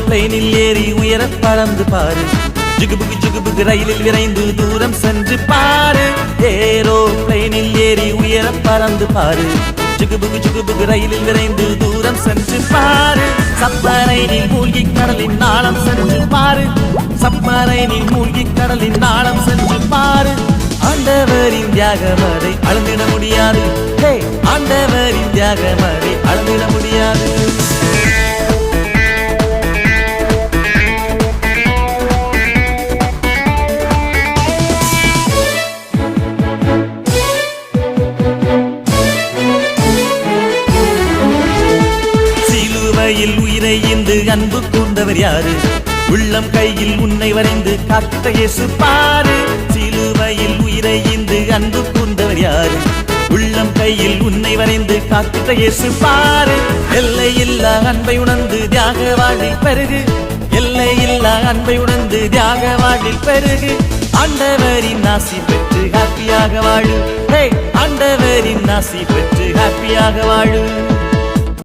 ஏரோப்ளேனில் ஏறி உயர பறந்து பாரு, ஜுகுபுகு ரயிலில் விரைந்து தூரம் சென்று பாரு. ஏரோப்ளேனில் ஏறி உயர பறந்து பாரு, ஜுகுபுகு ரயிலில் விரைந்து தூரம் சென்று பாரு. சப்மரைனில் மூழ்கி கடலின் நாளம் சென்று பாரு, சப்மரைனில் மூழ்கி கடலின் நாளம் சென்று பாரு. ஆண்டவரின் தியாகமதை அளந்திட முடியாது, ஆண்டவரின் தியாகமதை அளந்திட முடியாது. சிலுவையில் உயிரை ஈந்து அன்பு கூர்ந்தவர் யாரு, உள்ளம் கையில் உன்னை வரைந்து காத்த இயேசு பாரு. சிலுவையில் உயிரை ஈந்து அன்பு கூர்ந்தவர் யாரு, உள்ளம் கையில் உன்னை வரைந்து காத்த இயேசு பாரு. எல்லையில்லா அன்பை உணர்ந்து தியாக வாழ்வில் பெருகு, எல்லையில்லா அன்பை உணர்ந்து தியாக வாழ்வில் பெருகு. ஆண்டவரின் ஆசி பெற்று ஹாப்பியாக வாழு, ஆண்டவரின் ஆசி பெற்று ஹாப்பியாக வாழு.